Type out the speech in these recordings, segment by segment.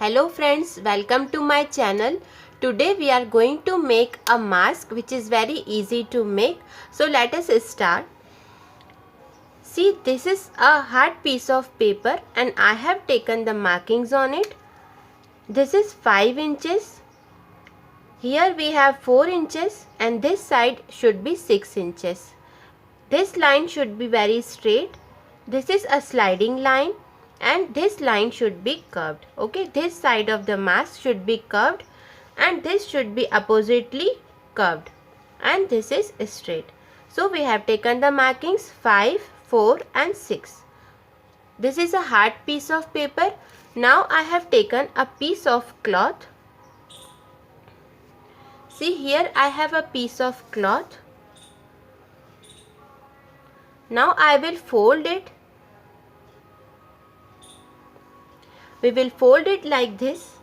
Hello friends, welcome to my channel. Today we are going to make a mask which is very easy to make. So let us start. See, this is a hard piece of paper and I have taken the markings on it. This is 5 inches. Here we have 4 inches and this side should be 6 inches. This line should be very straight. This is a sliding line and this line should be curved. Okay, this side of the mask should be curved and this should be oppositely curved and this is straight. So we have taken the markings 5, 4 and 6. This is a hard piece of paper. Now I have taken a piece of cloth. See, here I have a piece of cloth. Now I will fold it. We will fold it like this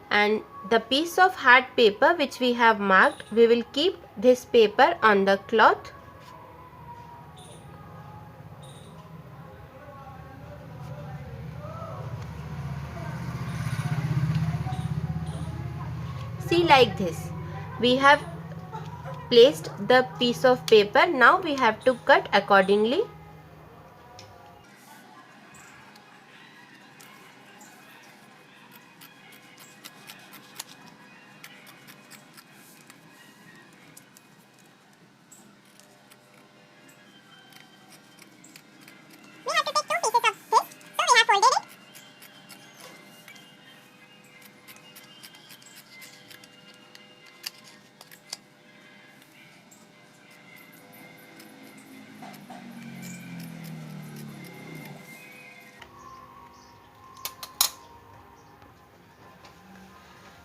and the piece of hard paper which we have marked, we will keep this paper on the cloth. See, like this. We have placed the piece of paper. Now we have to cut accordingly.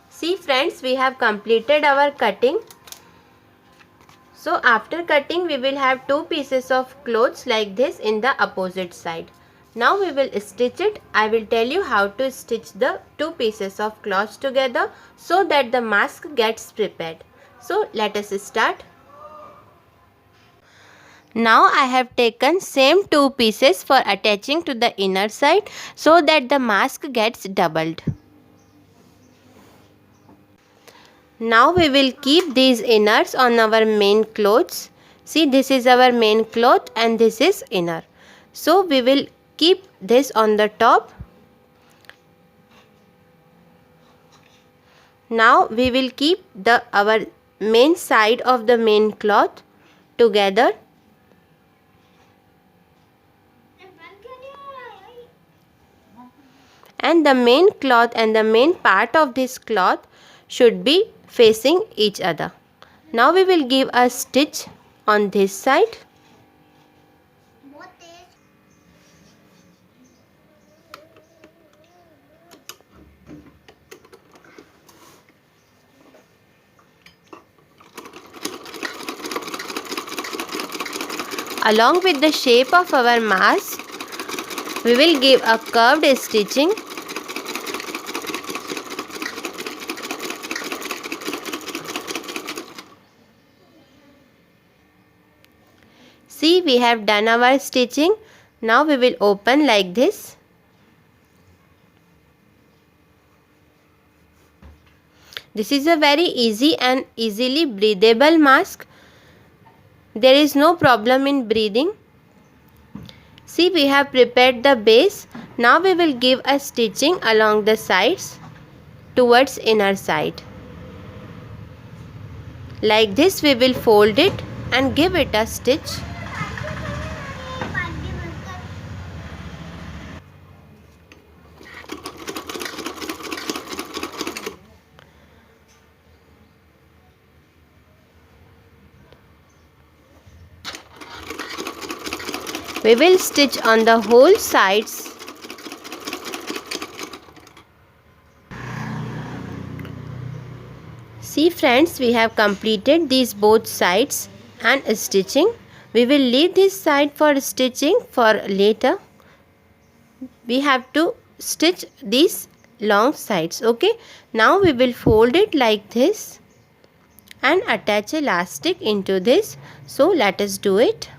See friends, we have completed our cutting. So after cutting we will have two pieces of clothes like this in the opposite side. Now we will stitch it. I will tell you how to stitch the two pieces of cloth together so that the mask gets prepared. So let us start. Now I have taken same two pieces for attaching to the inner side so that the mask gets doubled. Now we will keep these inners on our main clothes. See, this is our main cloth and this is inner. So we will keep this on the top. Now we will keep our main side of the main cloth together. And the main cloth and the main part of this cloth should be facing each other. Now we will give a stitch on this side. Along with the shape of our mask, we will give a curved stitching. See, we have done our stitching. Now we will open like this. This is a very easy and easily breathable mask. There is no problem in breathing. See, we have prepared the base. Now we will give a stitching along the sides towards inner side. Like this we will fold it and give it a stitch. We will stitch on the whole sides. See friends, we have completed these both sides and stitching. We will leave this side for stitching for later. We have to stitch these long sides. Okay, now we will fold it like this and attach elastic into this. So let us do it.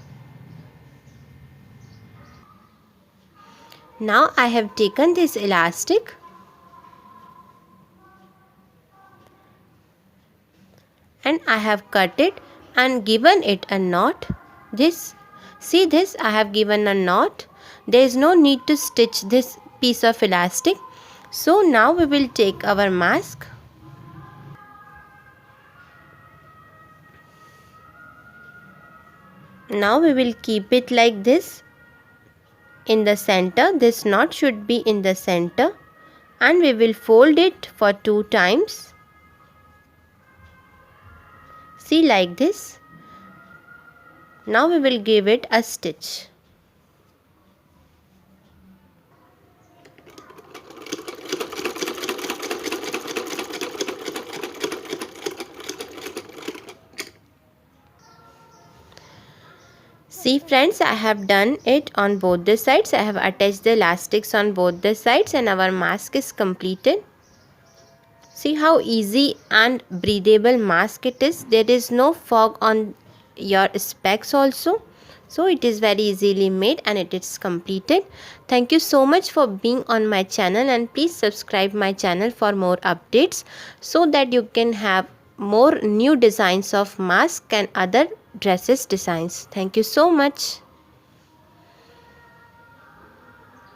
Now I have taken this elastic and I have cut it and given it a knot. See this, I have given a knot. There is no need to stitch this piece of elastic. So now we will take our mask. Now we will keep it like this in the center. This knot should be in the center, and we will fold it for 2 times. See, like this. Now we will give it a stitch. See friends, I have done it on both the sides. I have attached the elastics on both the sides and our mask is completed. See how easy and breathable mask it is. There is no fog on your specs also. So it is very easily made and it is completed. Thank you so much for being on my channel, and please subscribe my channel for more updates so that you can have more new designs of mask and other dresses designs. Thank you so much.